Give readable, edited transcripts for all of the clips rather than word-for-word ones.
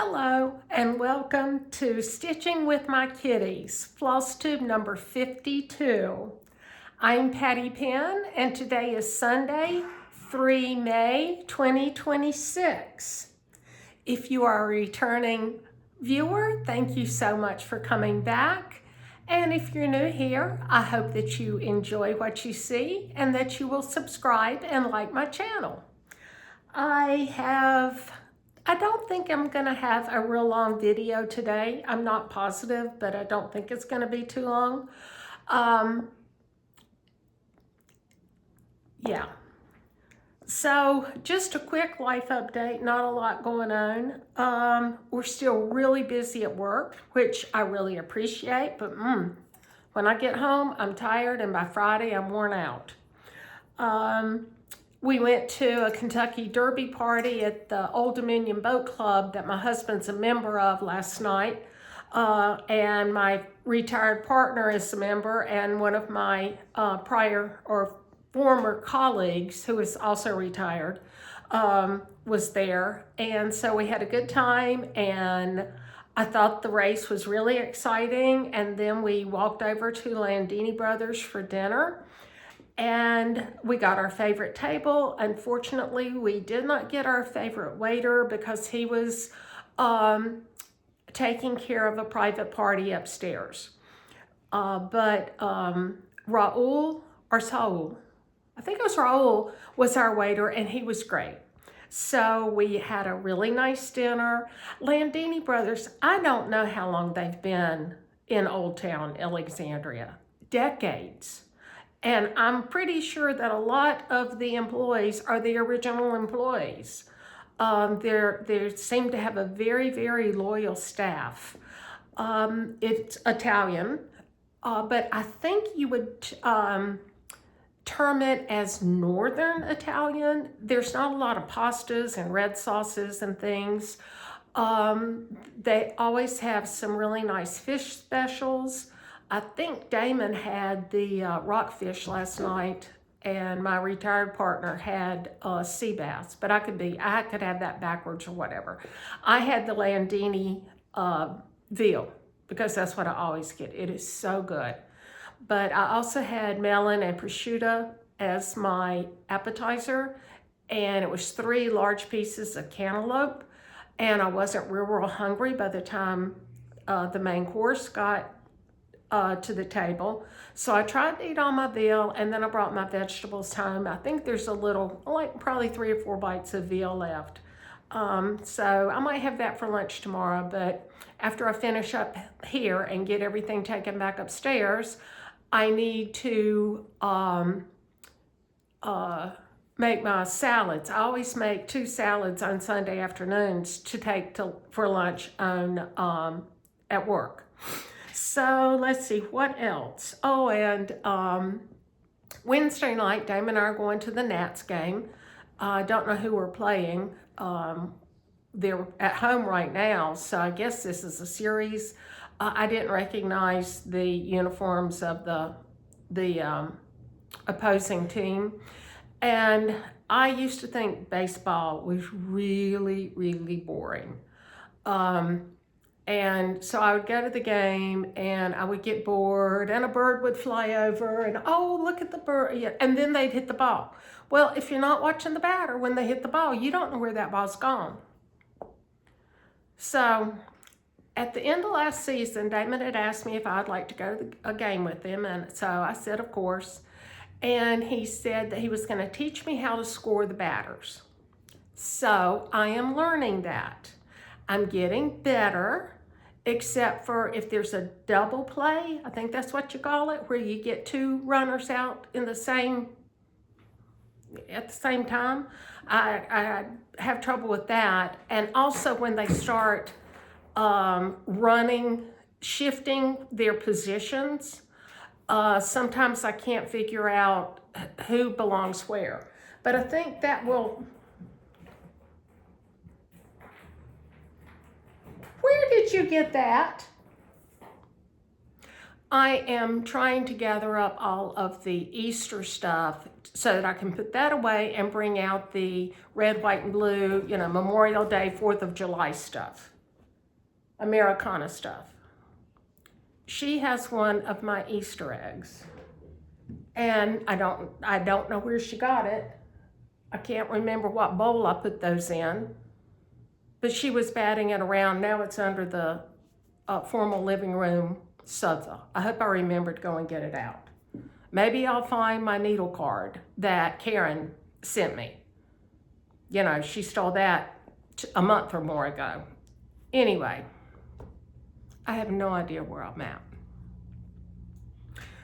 Hello and welcome to Stitching with My Kitties, floss tube number 52. I'm Patty Penn and today is Sunday, 3 May 2026. If you are a returning viewer, thank you so much for coming back. And if you're new here, I hope that you enjoy what you see and that you will subscribe and like my channel. I don't think I'm going to have a real long video today. I'm not positive, but I don't think it's going to be too long. Yeah. So just a quick life update, not a lot going on. We're still really busy at work, which I really appreciate, but when I get home, I'm tired, and by Friday, I'm worn out. We went to a Kentucky Derby party at the Old Dominion Boat Club that my husband's a member of last night. And my retired partner is a member, and one of my prior or former colleagues who is also retired was there. And so we had a good time, and I thought the race was really exciting. And then we walked over to Landini Brothers for dinner. And we got our favorite table. Unfortunately, we did not get our favorite waiter because he was taking care of a private party upstairs. But Raul, or Saul, I think it was Raul, was our waiter, and he was great. So we had a really nice dinner. Landini Brothers, I don't know how long they've been in Old Town, Alexandria. Decades. And I'm pretty sure that a lot of the employees are the original employees. They seem to have a very, very loyal staff. It's Italian, but I think you would term it as Northern Italian. There's not a lot of pastas and red sauces and things. They always have some really nice fish specials. I think Damon had the rockfish last night, and my retired partner had sea bass, but I could have that backwards or whatever. I had the Landini veal because that's what I always get. It is so good. But I also had melon and prosciutto as my appetizer, and it was 3 large pieces of cantaloupe, and I wasn't real hungry by the time the main course got to the table. So I tried to eat all my veal, and then I brought my vegetables home. I think there's a little, like probably 3 or 4 bites of veal left. So I might have that for lunch tomorrow, but after I finish up here and get everything taken back upstairs, I need to make my salads. I always make 2 salads on Sunday afternoons to take for lunch at work. So let's see, what else? Oh, and Wednesday night, Damon and I are going to the Nats game. I don't know who we're playing. They're at home right now, so I guess this is a series. I didn't recognize the uniforms of the opposing team. And I used to think baseball was really, really boring. And so I would go to the game, and I would get bored, and a bird would fly over, and oh, look at the bird, yeah, and then they'd hit the ball. Well, if you're not watching the batter when they hit the ball, you don't know where that ball's gone. So at the end of last season, Damon had asked me if I'd like to go to a game with him, and so I said, of course. And he said that he was going to teach me how to score the batters. So I am learning that. I'm getting better, except for if there's a double play, I think that's what you call it, where you get 2 runners out at the same time. I have trouble with that. And also when they start running, shifting their positions, sometimes I can't figure out who belongs where. But I think that will... Where did you get that? I am trying to gather up all of the Easter stuff so that I can put that away and bring out the red, white, and blue, Memorial Day, 4th of July stuff. Americana stuff. She has one of my Easter eggs. And I don't know where she got it. I can't remember what bowl I put those in. But she was batting it around. Now it's under the formal living room sofa. I hope I remember to go and get it out. Maybe I'll find my needle card that Karen sent me. You know, she stole that a month or more ago. Anyway, I have no idea where I'm at.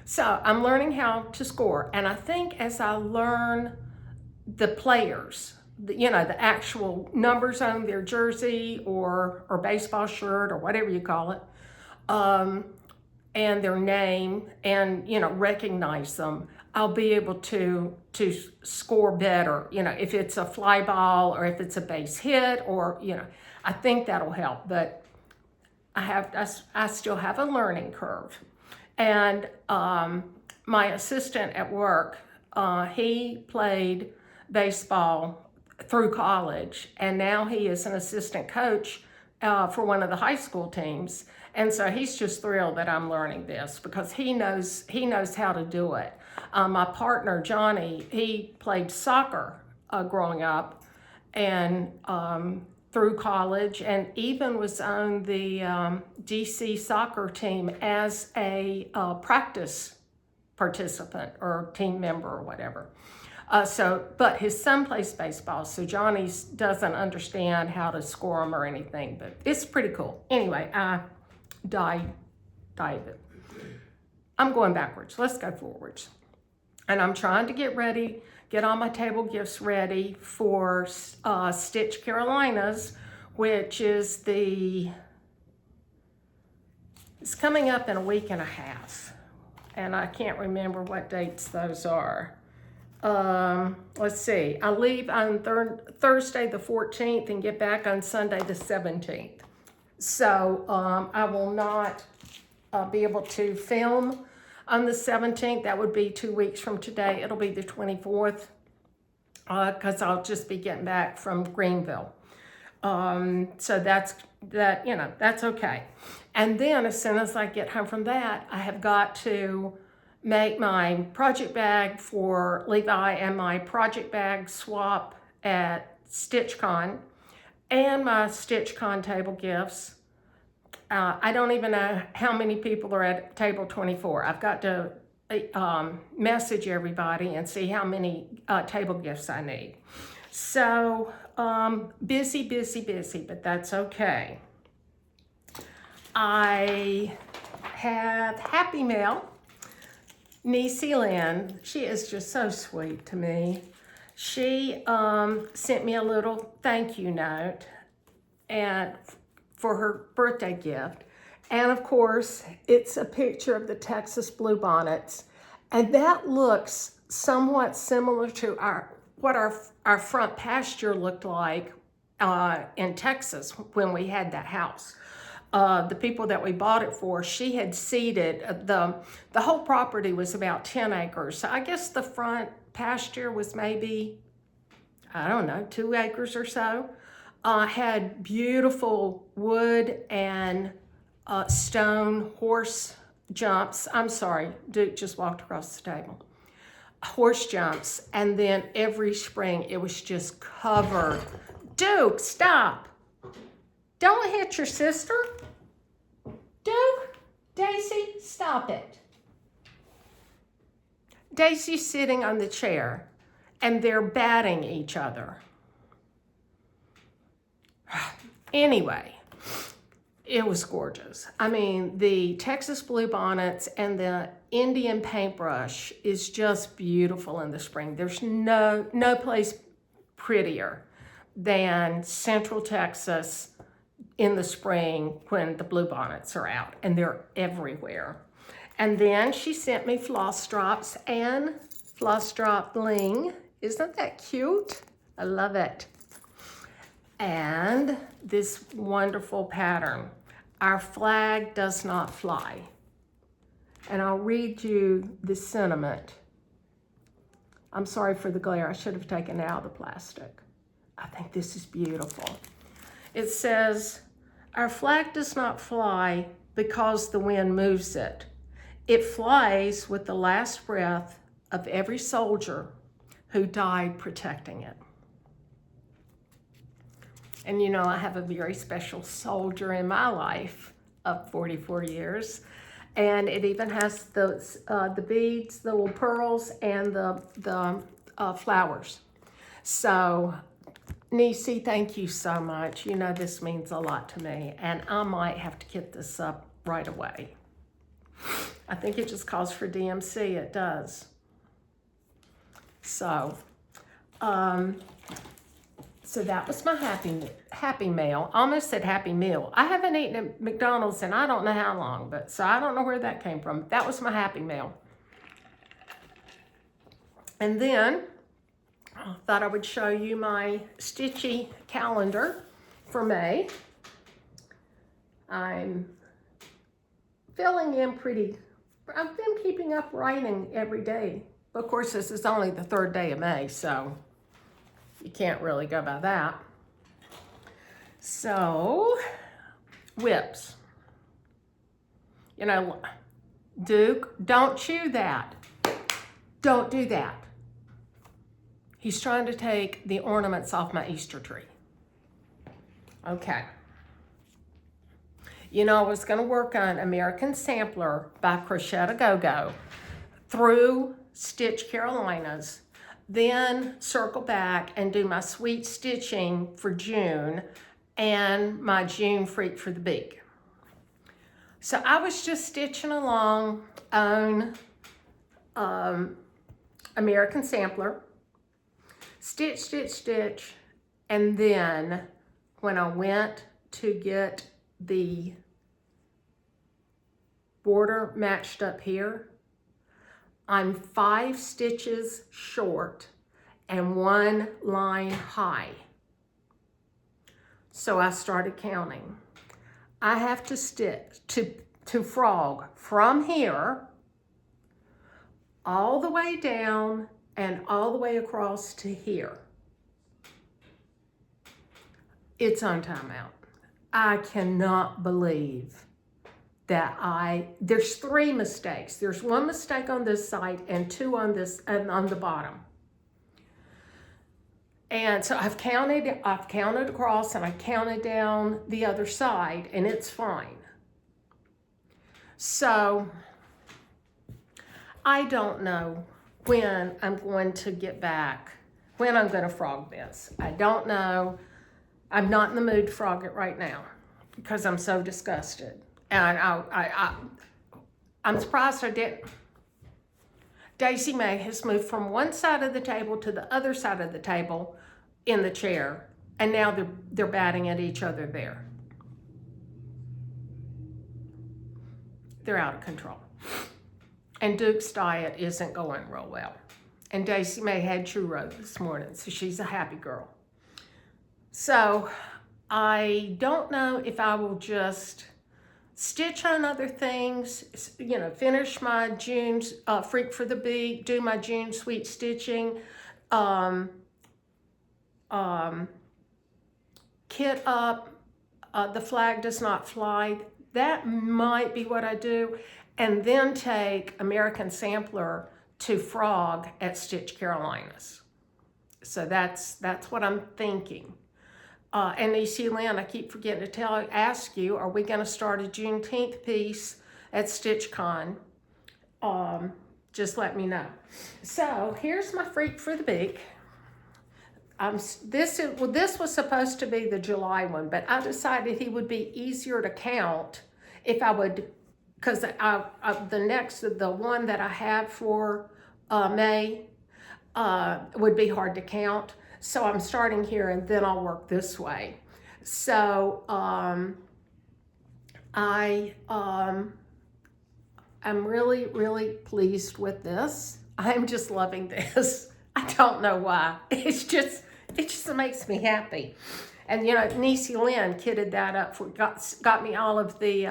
So I'm learning how to score. And I think as I learn the players, you know, the actual numbers on their jersey or baseball shirt or whatever you call it, and their name, and, you know, recognize them, I'll be able to score better, you know, if it's a fly ball or if it's a base hit, or, you know, I think that'll help. But I still have a learning curve. And my assistant at work, he played baseball through college, and now he is an assistant coach for one of the high school teams. And so he's just thrilled that I'm learning this, because he knows how to do it. My partner, Johnny, he played soccer growing up and through college, and even was on the DC soccer team as a practice participant or team member or whatever. But his son plays baseball, so Johnny doesn't understand how to score them or anything, but it's pretty cool. Anyway, I dive it. I'm going backwards. Let's go forwards. And I'm trying to get all my table gifts ready for Stitch Carolinas, which is it's coming up in a week and a half. And I can't remember what dates those are. Let's see. I leave on Thursday the 14th and get back on Sunday the 17th. So I will not be able to film on the 17th. That would be 2 weeks from today. It'll be the 24th, because I'll just be getting back from Greenville. So that's okay. And then as soon as I get home from that, I have got to make my project bag for Levi and my project bag swap at StitchCon, and my StitchCon table gifts. I don't even know how many people are at table 24. I've got to message everybody and see how many table gifts I need. So busy, but that's okay. I have Happy Mail. Niecy Lynn, she is just so sweet to me. She sent me a little thank you note for her birthday gift. And of course, it's a picture of the Texas bluebonnets. And that looks somewhat similar to what our front pasture looked like in Texas when we had that house. The people that we bought it for, she had seeded, the whole property was about 10 acres. So I guess the front pasture was maybe, I don't know, 2 acres or so. Had beautiful wood and stone horse jumps. I'm sorry, Duke just walked across the table. Horse jumps, and then every spring it was just covered. Duke, stop. Don't hit your sister. Duke, Daisy, stop it. Daisy's sitting on the chair, and they're batting each other. Anyway, it was gorgeous. I mean, the Texas bluebonnets and the Indian paintbrush is just beautiful in the spring. There's no place prettier than Central Texas in the spring when the bluebonnets are out, and they're everywhere. And then she sent me floss drops and floss drop bling. Isn't that cute? I love it. And this wonderful pattern. Our flag does not fly. And I'll read you the sentiment. I'm sorry for the glare. I should have taken it out of the plastic. I think this is beautiful. It says, Our flag does not fly because the wind moves it. It flies with the last breath of every soldier who died protecting it. And you know, I have a very special soldier in my life of 44 years. And it even has the beads, the little pearls, and the flowers. So, Niecy, thank you so much. You know, this means a lot to me. And I might have to get this up right away. I think it just calls for DMC. It does. So, so that was my happy meal. Almost said happy meal. I haven't eaten at McDonald's in I don't know how long, but so I don't know where that came from. That was my happy meal. And then I thought I would show you my Stitchy calendar for May. I'm filling in pretty. I've been keeping up writing every day. Of course, this is only the 3rd day of May, so you can't really go by that. So, whips. You know, Duke, don't chew that. Don't do that. He's trying to take the ornaments off my Easter tree. Okay. You know, I was going to work on American Sampler by Crochet to Go-Go through Stitch Carolinas, then circle back and do my sweet stitching for June and my June Freak for the Beak. So I was just stitching along on American Sampler, stitch, stitch, stitch, and then when I went to get the border matched up here, I'm 5 stitches short and 1 line high. So I started counting. I have to stitch to frog from here all the way down and all the way across to here. It's on timeout. I cannot believe that there's 3 mistakes. There's 1 mistake on this side and 2 on this and on the bottom. And so I've counted across and I counted down the other side, and it's fine. So I don't know when I'm going to get back, when I'm going to frog this. I don't know. I'm not in the mood to frog it right now because I'm so disgusted. And I'm surprised I didn't. Daisy Mae has moved from one side of the table to the other side of the table in the chair, and now they're batting at each other there. They're out of control. And Duke's diet isn't going real well. And Daisy Mae had churro this morning, so she's a happy girl. So I don't know if I will just stitch on other things, you know, finish my June Freak for the Beak, do my June sweet stitching, kit up, the flag does not fly. That might be what I do. And then take American Sampler to frog at Stitch Carolinas. So that's what I'm thinking. And Niecy Lynn, I keep forgetting to ask you, are we going to start a Juneteenth piece at StitchCon? Just let me know. So here's my Freak for the Beak. This was supposed to be the July one, but I decided he would be easier to count if I would, because the one that I have for May would be hard to count. So I'm starting here and then I'll work this way. So I'm really, really pleased with this. I'm just loving this. I don't know why. It just makes me happy. And you know, Niecy Lynn kitted that up got me all of the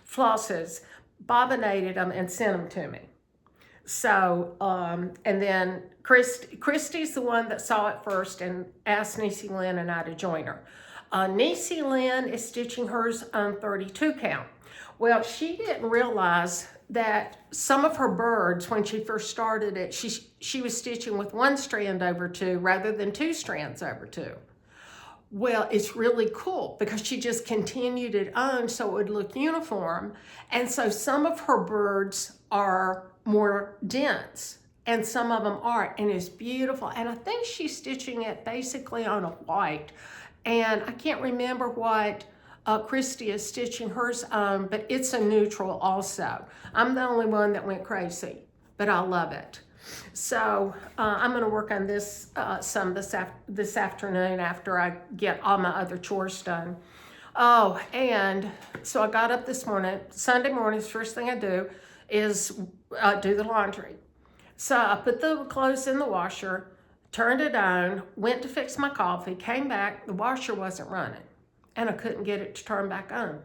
flosses, bobbinated them and sent them to me. So, and then Christy's the one that saw it first and asked Niecy Lynn and I to join her. Niecy Lynn is stitching hers on 32 count. Well, she didn't realize that some of her birds, when she first started it, she was stitching with 1 strand over 2 rather than 2 strands over 2. Well, it's really cool because she just continued it on so it would look uniform. And so some of her birds are more dense and some of them aren't, and it's beautiful. And I think she's stitching it basically on a white. And I can't remember what Christy is stitching hers on, but it's a neutral also. I'm the only one that went crazy, but I love it. So I'm going to work on this some this afternoon after I get all my other chores done. Oh, and so I got up this morning. Sunday mornings, first thing I do is do the laundry. So I put the clothes in the washer, turned it on, went to fix my coffee, came back, the washer wasn't running, and I couldn't get it to turn back on.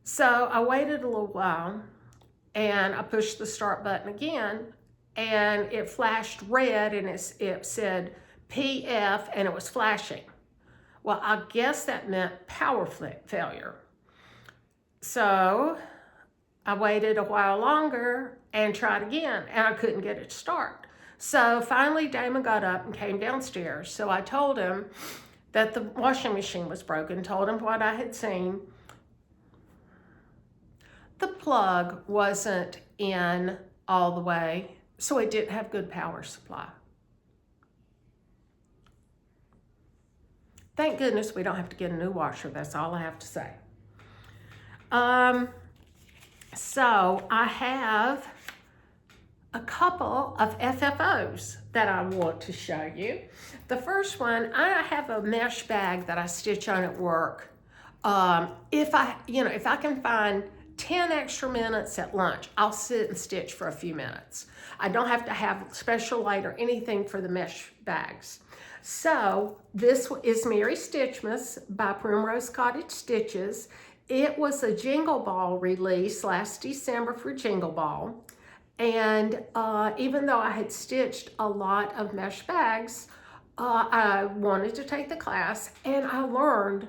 So I waited a little while, and I pushed the start button again, and it flashed red, and it said PF, and it was flashing. Well, I guess that meant power failure. So I waited a while longer and tried again, and I couldn't get it to start. So finally, Damon got up and came downstairs. So I told him that the washing machine was broken, told him what I had seen. The plug wasn't in all the way, so it didn't have good power supply. Thank goodness we don't have to get a new washer. That's all I have to say. So I have a couple of FFOs that I want to show you. The first one, I have a mesh bag that I stitch on at work. If I can find 10 extra minutes at lunch, I'll sit and stitch for a few minutes. I don't have to have special light or anything for the mesh bags. So this is Merry Stitchmas by Primrose Cottage Stitches. It was a Jingle Ball release last December for Jingle Ball. And even though I had stitched a lot of mesh bags, I wanted to take the class, and I learned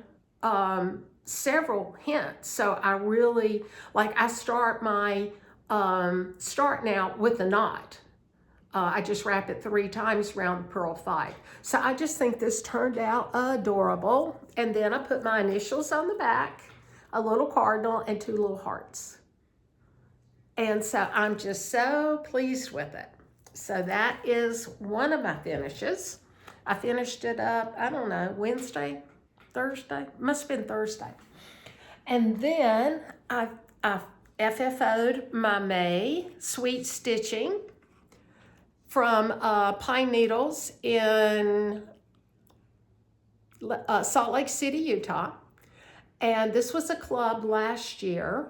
several hints. So I really, I start my start now with a knot. I just wrap it 3 times around the purl 5. So I just think this turned out adorable. And then I put my initials on the back, a little cardinal, and 2 little hearts. And so I'm just so pleased with it. So that is one of my finishes. I finished it up, I don't know, Wednesday, Thursday? Must have been Thursday. And then I FFO'd my May Sweet Stitching from Pine Needles in Salt Lake City, Utah. And this was a club last year,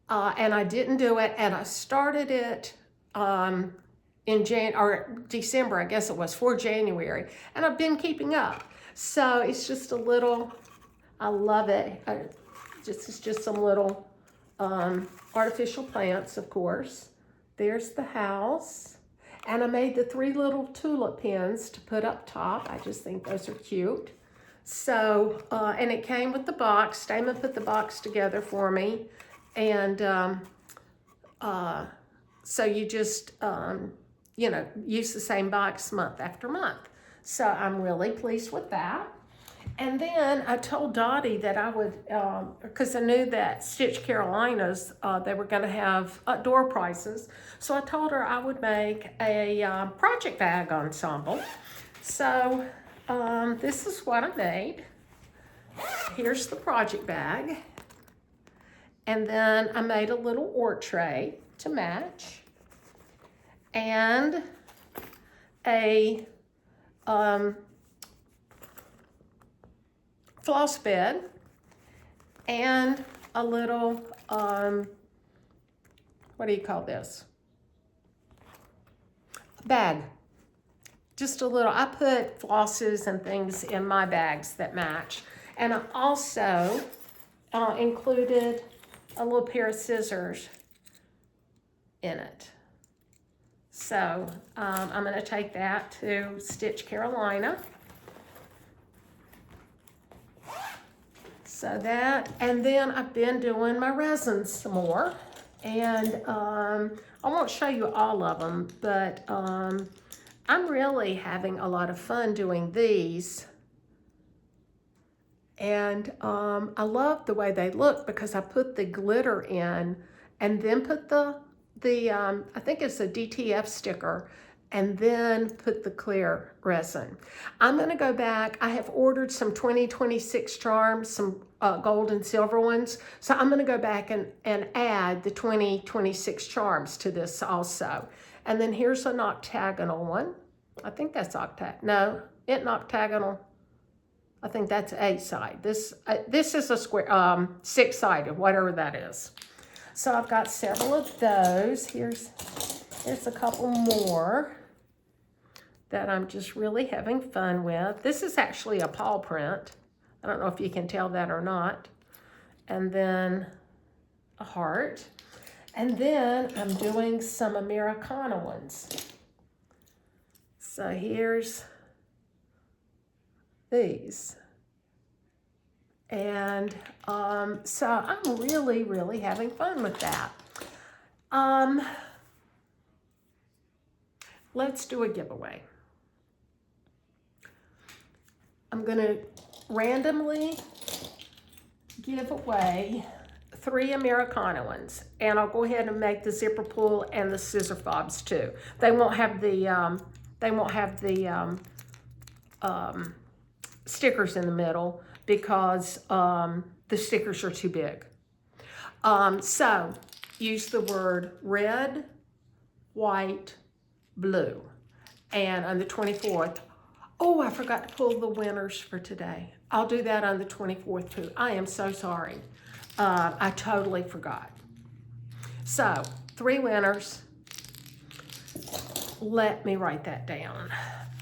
and I didn't do it, and I started it in December, I guess it was, for January, and I've been keeping up. So it's just a little, I love it. It's just some little artificial plants, of course. There's the house. And I made the 3 little tulip pins to put up top. I just think those are cute. So, and it came with the box. Damon put the box together for me. And so you just, use the same box month after month. So I'm really pleased with that. And then I told Dottie that I would, because I knew that Stitch Carolinas, they were going to have door prizes. So I told her I would make a project bag ensemble. So this is what I made. Here's the project bag. And then I made a little ort tray to match. And a floss bed, and a little, what do you call this? Bag. Just a little, I put flosses and things in my bags that match. And I also included a little pair of scissors in it. So I'm gonna take that to Stitch Carolina. So that, and then I've been doing my resins some more. And I won't show you all of them, but I'm really having a lot of fun doing these. And I love the way they look because I put the glitter in and then put the I think it's a DTF sticker, and then put the clear resin. I'm going to go back. I have ordered some 2026 charms, some gold and silver ones. So I'm going to go back and add the 2026 charms to this also. And then here's an octagonal one. I think that's no, it's not octagonal. I think that's a side. This is a square, six-sided, whatever that is. So I've got several of those. Here's a couple more that I'm just really having fun with. This is actually a paw print. I don't know if you can tell that or not. And then a heart. And then I'm doing some Americana ones. So here's these. And so I'm really, really having fun with that. Let's do a giveaway. I'm going to randomly give away 3 Americana ones, and I'll go ahead and make the zipper pull and the scissor fobs too. They won't have the stickers in the middle because the stickers are too big. So use the word red, white, blue. And on the 24th, oh, I forgot to pull the winners for today. I'll do that on the 24th too. I am so sorry. I totally forgot. So 3 winners. Let me write that down.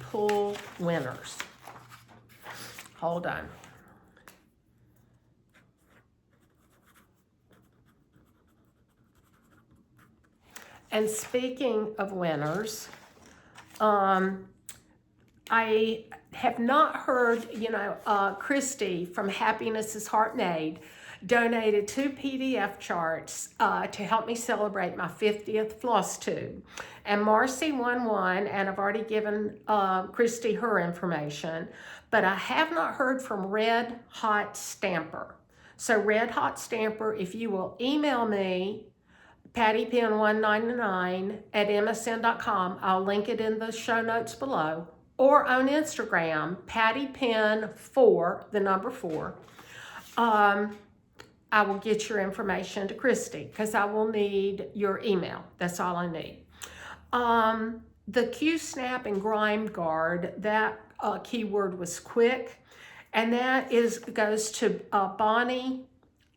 Pull winners. Hold on. And speaking of winners, I have not heard, Christy from Happiness is Heartmade donated 2 PDF charts to help me celebrate my 50th floss tube. And Marcy won one, and I've already given Christy her information, but I have not heard from Red Hot Stamper. So Red Hot Stamper, if you will email me, pattypen199@msn.com, I'll link it in the show notes below, or on Instagram, pattypen4, the number 4, I will get your information to Christy because I will need your email. That's all I need. The Q-Snap and Grime Guard, that keyword was quick, and that goes to Bonnie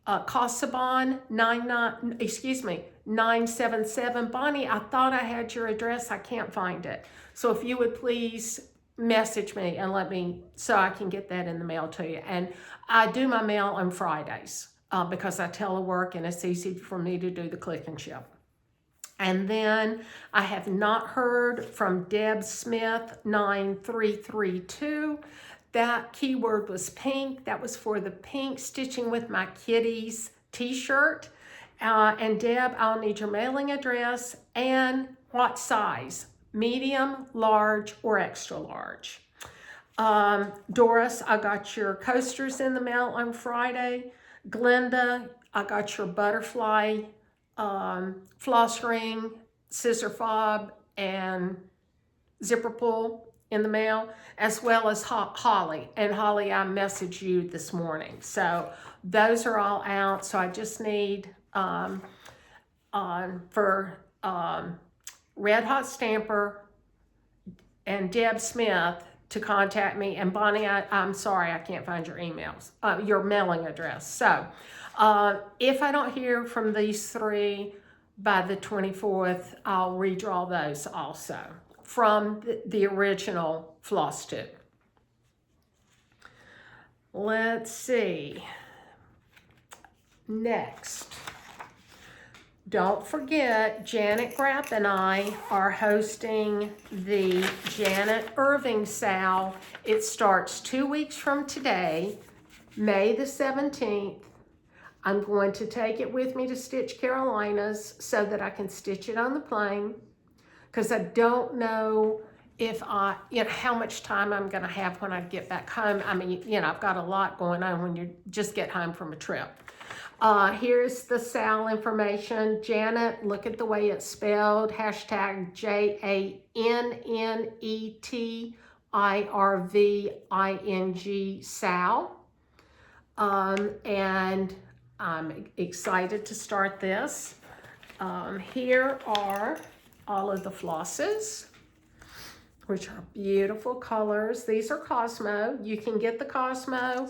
Casaubon 977. Bonnie, I thought I had your address. I can't find it. So if you would please message me and let me, so I can get that in the mail to you. And I do my mail on Fridays because I telework and it's easy for me to do the click and ship. And then I have not heard from Deb Smith 9332. That keyword was pink. That was for the pink Stitching With My Kitties t-shirt. And Deb, I'll need your mailing address and what size, medium, large, or extra large. Doris, I got your coasters in the mail on Friday. Glenda, I got your butterfly floss ring, scissor fob, and zipper pull in the mail, as well as Holly. And Holly, I messaged you this morning. So those are all out. So I just need for Red Hot Stamper and Deb Smith to contact me. And Bonnie, I'm sorry, I can't find your emails, your mailing address. So if I don't hear from these 3 by the 24th, I'll redraw those also from the original floss tube. Let's see. Next. Don't forget, Janet Grapp and I are hosting the Janet Irving Sal. It starts 2 weeks from today, May the 17th, I'm going to take it with me to Stitch Carolinas so that I can stitch it on the plane, because I don't know if how much time I'm going to have when I get back home. I mean, I've got a lot going on when you just get home from a trip. Here's the Sal information. Janet, look at the way it's spelled. Hashtag JANNETIRVING Sal. And I'm excited to start this. Here are all of the flosses, which are beautiful colors. These are Cosmo. You can get the Cosmo.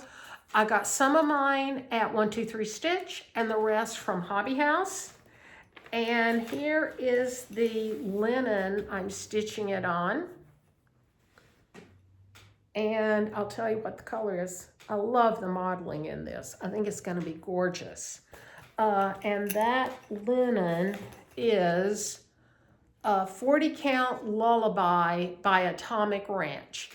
I got some of mine at 123 Stitch and the rest from Hobby House. And here is the linen I'm stitching it on. And I'll tell you what the color is. I love the modeling in this. I think it's going to be gorgeous. And that linen is a 40 count Lullaby by Atomic Ranch.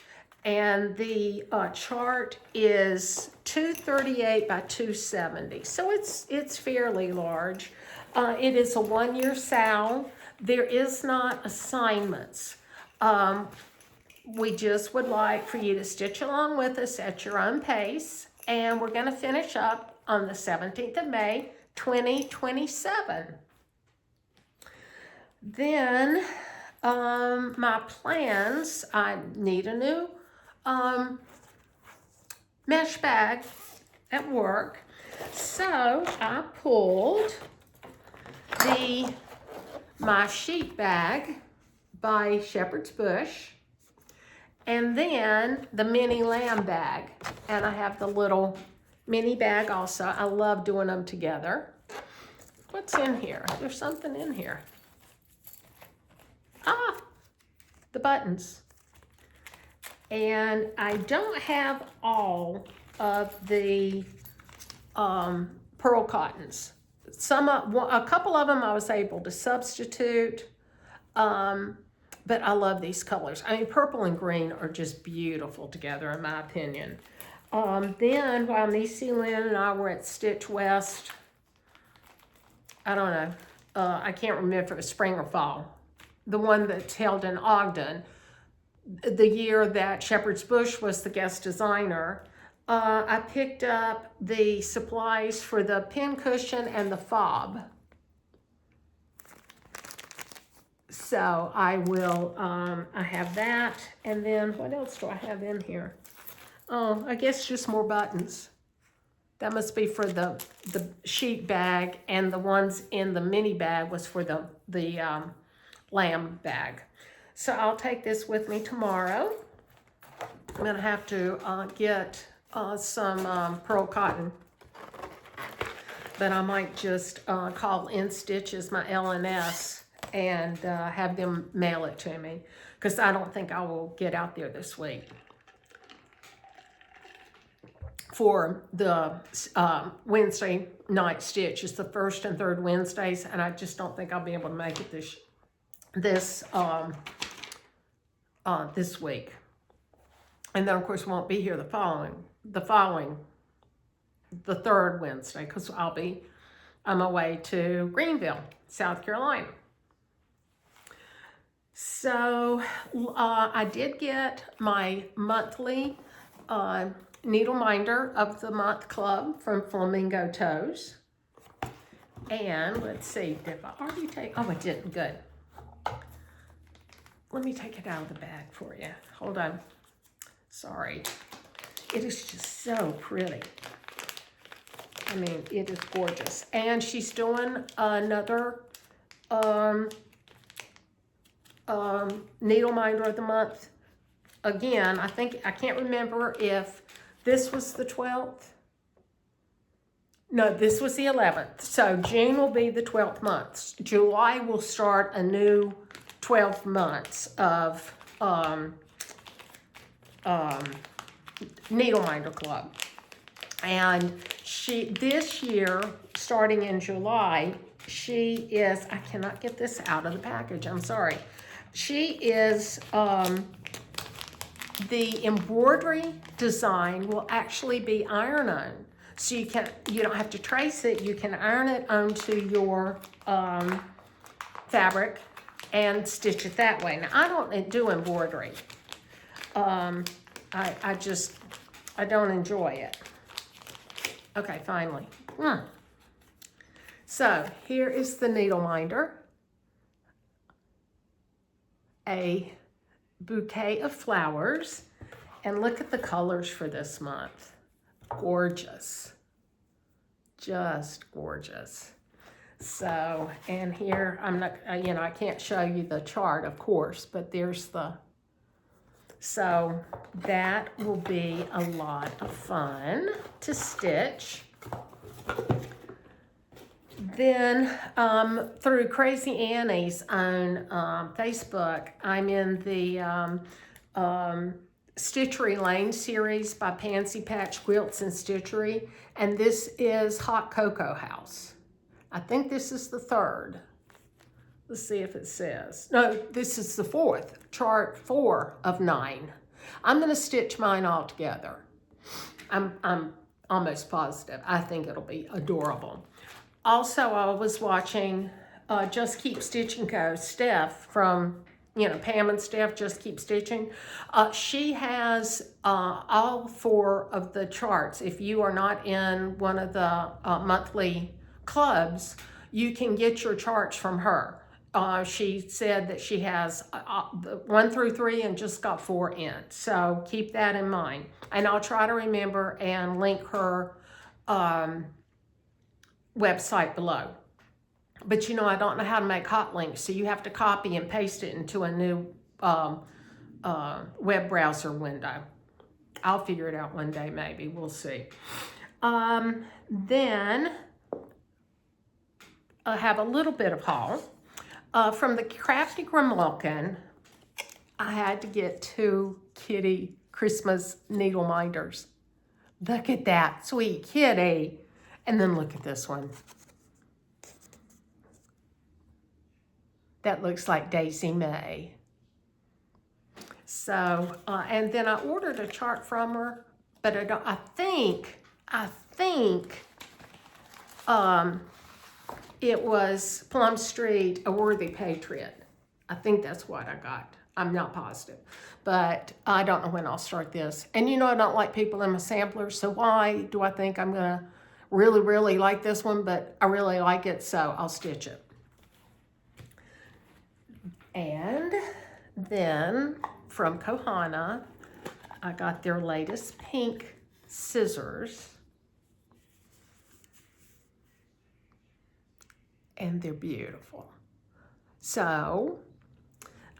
And the chart is 238 by 270. So it's fairly large. It is a 1-year Sal. There is not assignments. We just would like for you to stitch along with us at your own pace. And we're going to finish up on the 17th of May, 2027. Then my plans, I need a new mesh bag at work. So I pulled my sheet bag by Shepherd's Bush, and then the mini lamb bag. And I have the little mini bag also. I love doing them together. What's in here? There's something in here. The buttons. And I don't have all of the pearl cottons. A couple of them I was able to substitute, but I love these colors. I mean, purple and green are just beautiful together, in my opinion. Then while Niecy Lynn and I were at Stitch West, I don't know, I can't remember if it was spring or fall, the one that's held in Ogden, the year that Shepherd's Bush was the guest designer. I picked up the supplies for the pin cushion and the fob. So I will, I have that. And then what else do I have in here? Oh, I guess just more buttons. That must be for the sheet bag, and the ones in the mini bag was for the lamb bag. So I'll take this with me tomorrow. I'm going to have to get some pearl cotton. But I might just call InStitch as my LNS and have them mail it to me, because I don't think I will get out there this week for the Wednesday night stitch. It's the first and third Wednesdays, and I just don't think I'll be able to make it this week. And then of course won't be here the third Wednesday, because I'll be on my way to Greenville, South Carolina. So I did get my monthly Needle Minder of the Month Club from Flamingo Toes. And let's see, did I already take, oh I didn't, good. Let me take it out of the bag for you. Hold on. Sorry. It is just so pretty. I mean, it is gorgeous. And she's doing another Needle Minder of the Month. Again, I can't remember if this was the 12th. No, this was the 11th. So June will be the 12th month. July will start a new 12 months of Needle Minder Club. And this year, starting in July, she is, I cannot get this out of the package, I'm sorry. She is the embroidery design will actually be iron-on. So you don't have to trace it. You can iron it onto your fabric and stitch it that way. Now, I don't do embroidery. I don't enjoy it. Okay, finally. So here is the needle minder. A bouquet of flowers. And look at the colors for this month. Gorgeous. Just gorgeous. So, and here, I'm not, I can't show you the chart, of course, but there's so that will be a lot of fun to stitch. Then through Crazy Annie's on Facebook, I'm in the Stitchery Lane series by Pansy Patch Quilts and Stitchery, and this is Hot Cocoa House. I think this is the third. Let's see if it says. No, this is the fourth, chart 4 of 9. I'm going to stitch mine all together. I'm almost positive. I think it'll be adorable. Also, I was watching Just Keep Stitching Co. Steph from, Pam and Steph, Just Keep Stitching. She has all 4 of the charts. If you are not in one of the monthly clubs, you can get your charts from her. She said that she has 1 through 3 and just got 4 in. So keep that in mind. And I'll try to remember and link her website below. But I don't know how to make hot links, so you have to copy and paste it into a new web browser window. I'll figure it out one day, maybe. We'll see. Then I have a little bit of haul. From the Crafty Grimalkin, I had to get 2 kitty Christmas needle minders. Look at that, sweet kitty. And then look at this one. That looks like Daisy May. So, and then I ordered a chart from her, but I think it was Plum Street, A Worthy Patriot. I think that's what I got. I'm not positive, but I don't know when I'll start this. And I don't like people in my samplers, so why do I think I'm gonna really, really like this one? But I really like it, so I'll stitch it. And then from Kohana, I got their latest pink scissors. And they're beautiful. So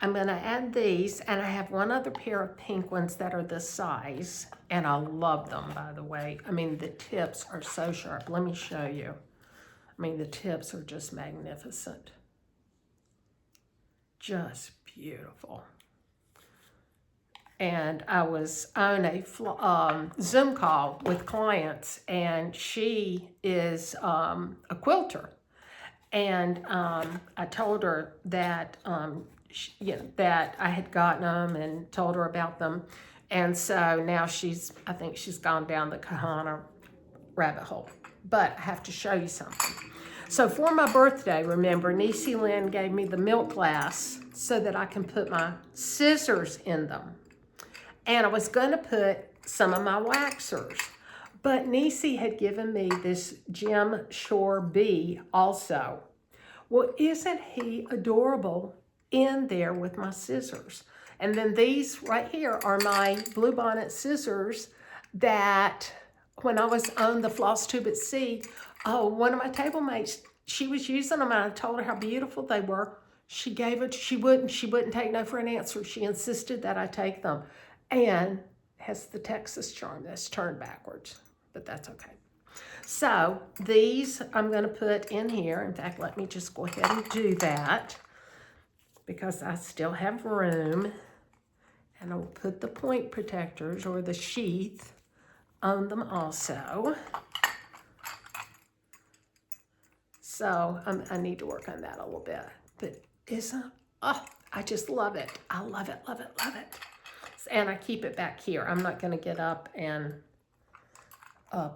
I'm going to add these, and I have one other pair of pink ones that are this size, and I love them, by the way. I mean, the tips are so sharp. Let me show you. I mean, the tips are just magnificent. Just beautiful. And I was on a Zoom call with clients, and she is a quilter. And I told her that that I had gotten them and told her about them. And so now I think she's gone down the Kohana rabbit hole. But I have to show you something. So for my birthday, remember, Niecy Lynn gave me the milk glass so that I can put my scissors in them. And I was going to put some of my waxers. But Niecy had given me this Jim Shore bee also. Well, isn't he adorable in there with my scissors? And then these right here are my Bluebonnet scissors that when I was on the Floss Tube at Sea, one of my table mates, she was using them, and I told her how beautiful they were. She wouldn't take no for an answer. She insisted that I take them. And has the Texas charm that's turned backwards, but that's okay. So these I'm going to put in here. In fact, let me just go ahead and do that because I still have room. And I'll put the point protectors or the sheath on them also. So I need to work on that a little bit. But I just love it. I love it, love it, love it. And I keep it back here. I'm not going to get up and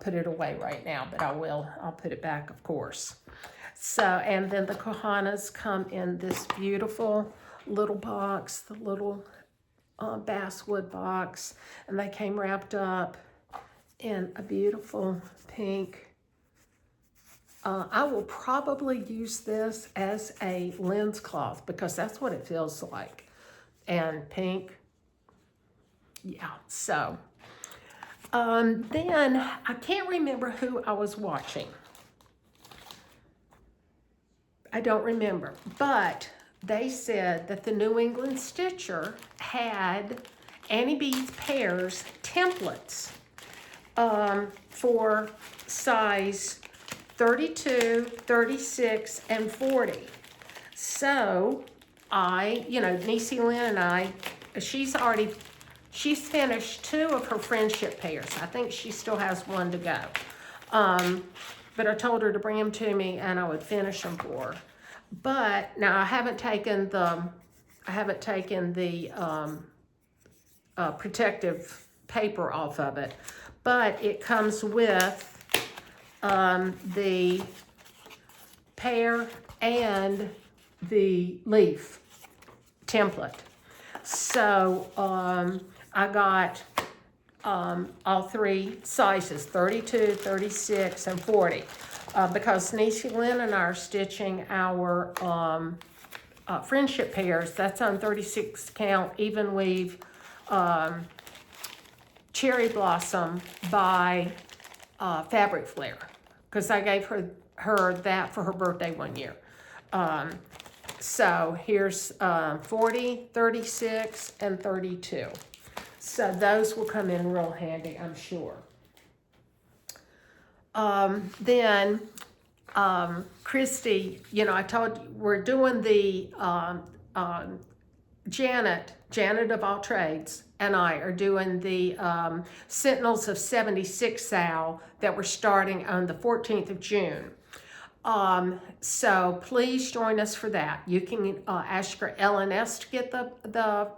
put it away right now, but I will. I'll put it back, of course. So, and then the Kohanas come in this beautiful little box, the little basswood box, and they came wrapped up in a beautiful pink. I will probably use this as a lens cloth because that's what it feels like. And pink, yeah, so. Then I can't remember who I was watching. I don't remember, but they said that the New England Stitcher had Annie Beez pears templates for size 32, 36, and 40. So Niecy Lynn and I, she's finished 2 of her friendship pairs. I think she still has 1 to go. But I told her to bring them to me and I would finish them for her. But now I haven't taken the protective paper off of it, but it comes with the pear and the leaf template. So I got all 3 sizes, 32, 36, and 40. Because Niecy Lynn and I are stitching our friendship pairs. That's on 36 count, even weave, Cherry Blossom by Fabric Flare. Because I gave her that for her birthday one year. So here's 40, 36, and 32. So those will come in real handy, I'm sure. Then Christy, I told you, we're doing the Janet of all trades, and I are doing the Sentinels of 76 sale that we're starting on the 14th of June. So please join us for that. You can ask your LNS to get the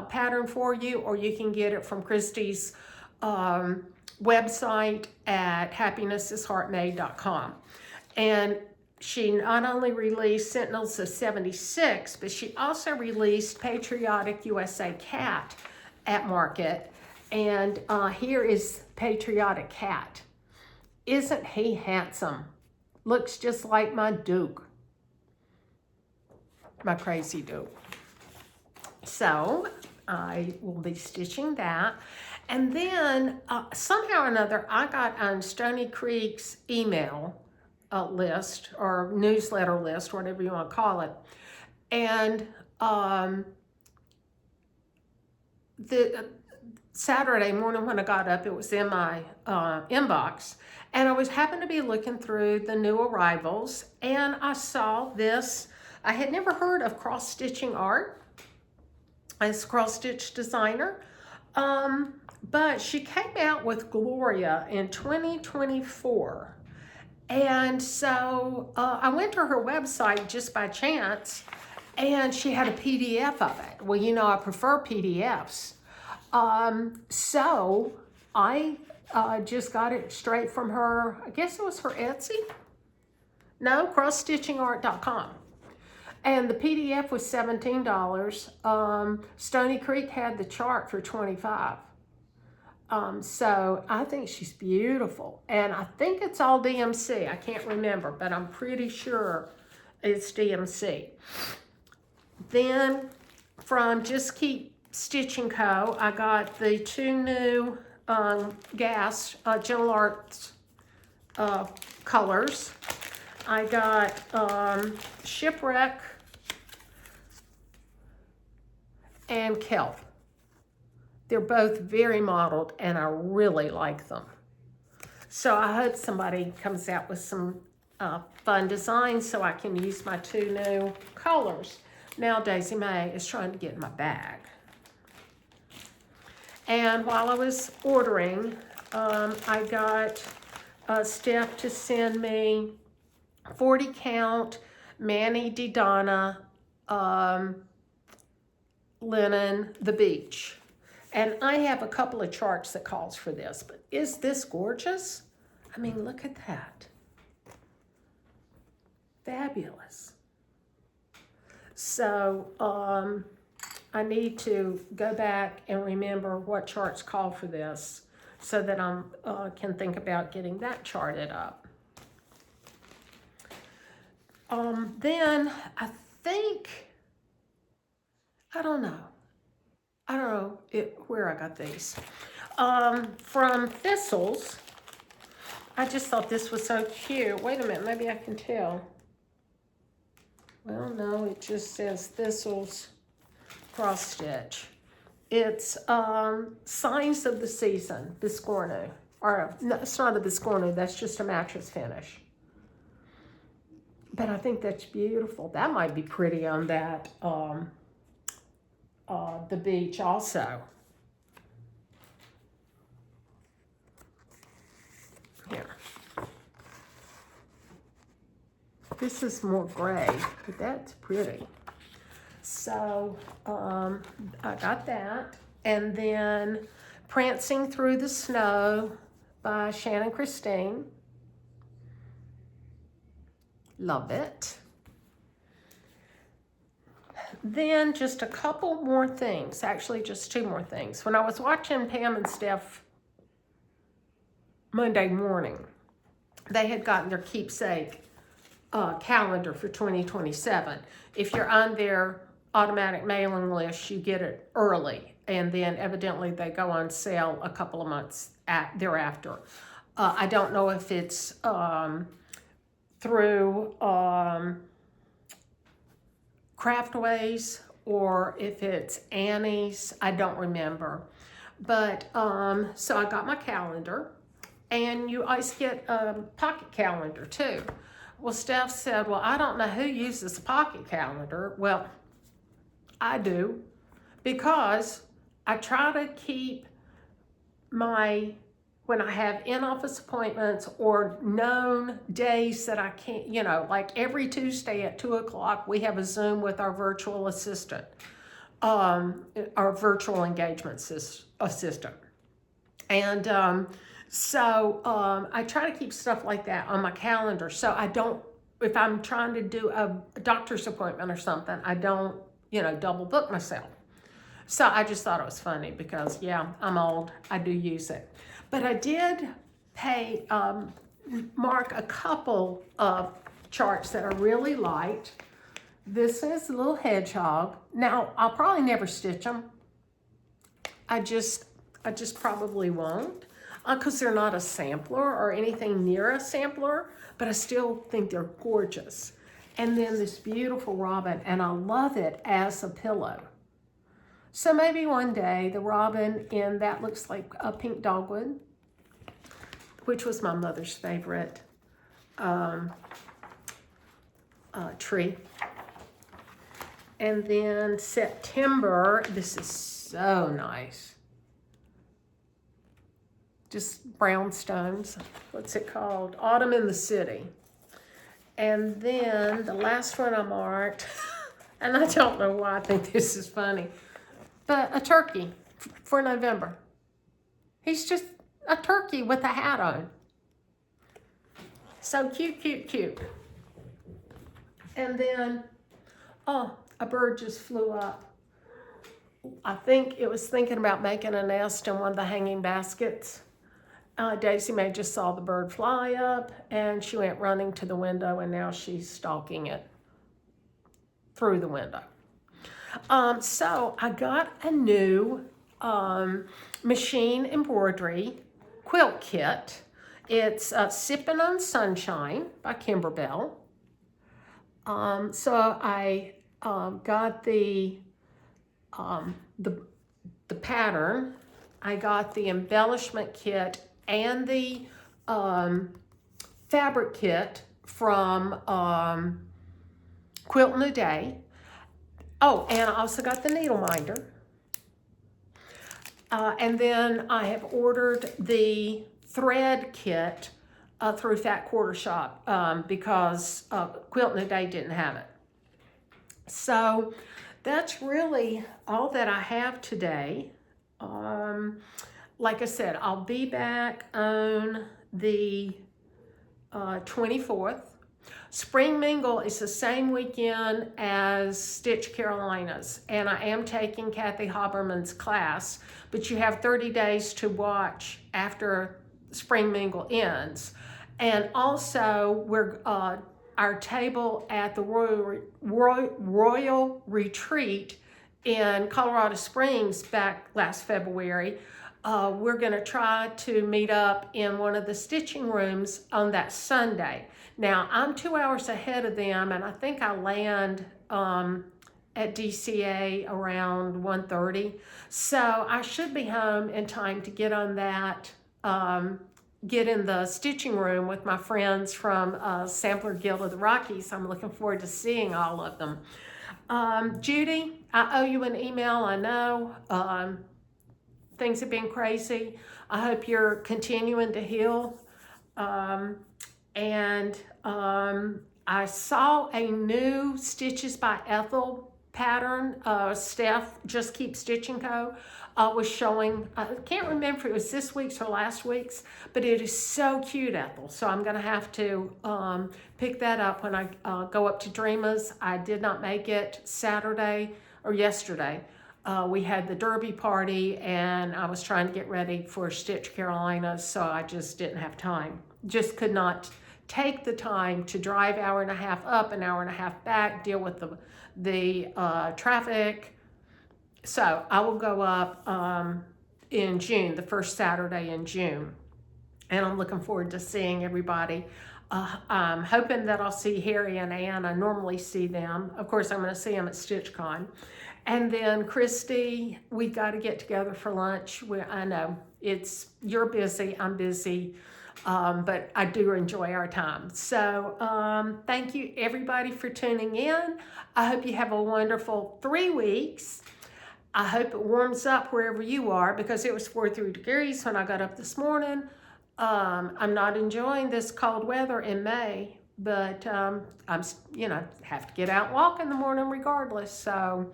pattern for you, or you can get it from Christy's website at happinessisheartmade.com. And she not only released Sentinels of 76, but she also released Patriotic USA Cat at market. And here is Patriotic Cat. Isn't he handsome? Looks just like my Duke. My crazy Duke. So I will be stitching that. And then somehow or another, I got on Stony Creek's email list or newsletter list, whatever you want to call it. And the Saturday morning when I got up, it was in my inbox. And I happened to be looking through the new arrivals, and I saw this. I had never heard of cross stitching art as cross stitch designer. But she came out with Gloria in 2024. And so I went to her website just by chance, and she had a PDF of it. Well, I prefer PDFs. So I just got it straight from her, I guess it was her Etsy? No, crossstitchingart.com. And the PDF was $17. Stony Creek had the chart for $25. So I think she's beautiful. And I think it's all DMC. I can't remember, but I'm pretty sure it's DMC. Then from Just Keep Stitching Co., I got the 2 new gas Gentle Arts colors. I got Shipwreck and Kelp. They're both very modeled, and I really like them. So I hope somebody comes out with some fun designs so I can use my 2 new colors. Now Daisy Mae is trying to get in my bag. And while I was ordering, I got Steph to send me 40 count Manny DiDonna linen, the beach. And I have a couple of charts that calls for this, but is this gorgeous? I mean, look at that. Fabulous. So I need to go back and remember what charts call for this so that I can think about getting that charted up. Then I think, I don't know where I got these. From Thistles, I just thought this was so cute. Wait a minute, maybe I can tell. Well, no, it just says Thistles cross stitch. It's Signs of the Season, Biscornu. Or, no, it's not a Biscornu, that's just a mattress finish. But I think that's beautiful. That might be pretty on that, the beach also. Here. This is more gray, but that's pretty. So I got that. And then Prancing Through the Snow by Shannon Christine. Love it. Then just a couple more things, actually just two more things. When I was watching Pam and Steph Monday morning, they had gotten their keepsake calendar for 2027. If you're on their automatic mailing list, you get it early, and then evidently they go on sale a couple of months thereafter. I don't know if it's through Craftways or if it's Annie's, I don't remember. But so I got my calendar, and you always get a pocket calendar too. Well, Steph said, well, I don't know who uses a pocket calendar. Well, I do, because I try to keep when I have in-office appointments or known days that I can't, like every Tuesday at 2 o'clock, we have a Zoom with our virtual assistant, our virtual engagement assistant. And so I try to keep stuff like that on my calendar. So I don't, if I'm trying to do a doctor's appointment or something, I don't, double book myself. So I just thought it was funny because, yeah, I'm old. I do use it. But I did mark a couple of charts that I really liked. This is a little hedgehog. Now, I'll probably never stitch them. I just probably won't, because they're not a sampler or anything near a sampler, but I still think they're gorgeous. And then this beautiful robin, and I love it as a pillow. So maybe one day the robin in that looks like a pink dogwood, which was my mother's favorite tree. And then September, this is so nice. Just brownstones. What's it called? Autumn in the City. And then the last one I marked, and I don't know why I think this is funny, but a turkey for November. He's just a turkey with a hat on. So cute, cute, cute. And then, oh, a bird just flew up. I think it was thinking about making a nest in one of the hanging baskets. Daisy Mae just saw the bird fly up, and she went running to the window, and now she's stalking it through the window. So I got a new machine embroidery quilt kit. It's Sippin' on Sunshine by Kimberbell. So I got the pattern. I got the embellishment kit and the fabric kit from Quiltin' a Day. Oh, and I also got the needle minder. And then I have ordered the thread kit through Fat Quarter Shop because Quiltin' a Day didn't have it. So that's really all that I have today. Like I said, I'll be back on the 24th. Spring Mingle is the same weekend as Stitch Carolinas, and I am taking Kathy Haberman's class, but you have 30 days to watch after Spring Mingle ends. And also, our table at the Royal Retreat in Colorado Springs back last February, we're going to try to meet up in one of the stitching rooms on that Sunday. Now, I'm 2 hours ahead of them, and I think I land at DCA around 1:30. So I should be home in time to get on that, get in the stitching room with my friends from Sampler Guild of the Rockies. I'm looking forward to seeing all of them. Judy, I owe you an email, I know. Things have been crazy. I hope you're continuing to heal. I saw a new Stitches by Ethel pattern. Steph, Just Keep Stitching Co. Was showing, I can't remember if it was this week's or last week's, but it is so cute, Ethel. So I'm gonna have to pick that up when I go up to Dreama's. I did not make it Saturday or yesterday. We had the Derby party, and I was trying to get ready for Stitch Carolinas, so I just didn't have time. Just could not take the time to drive hour and a half up, an hour and a half back, deal with the traffic. So I will go up in June, the first Saturday in June, and I'm looking forward to seeing everybody. I'm hoping that I'll see Harry and Ann. I normally see them. Of course, I'm going to see them at StitchCon. And then Christy, we got to get together for lunch. I know you're busy, I'm busy, but I do enjoy our time. So thank you everybody for tuning in. I hope you have a wonderful 3 weeks. I hope it warms up wherever you are, because it was 43 degrees when I got up this morning. I'm not enjoying this cold weather in May, but I'm, have to get out and walk in the morning regardless. So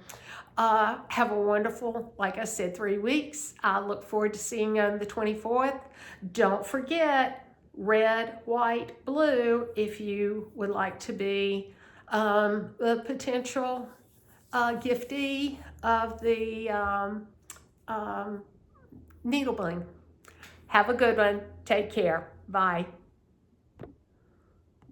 have a wonderful, like I said, 3 weeks. I look forward to seeing you on the 24th. Don't forget red, white, blue if you would like to be the potential giftee of the needle bling. Have a good one. Take care. Bye.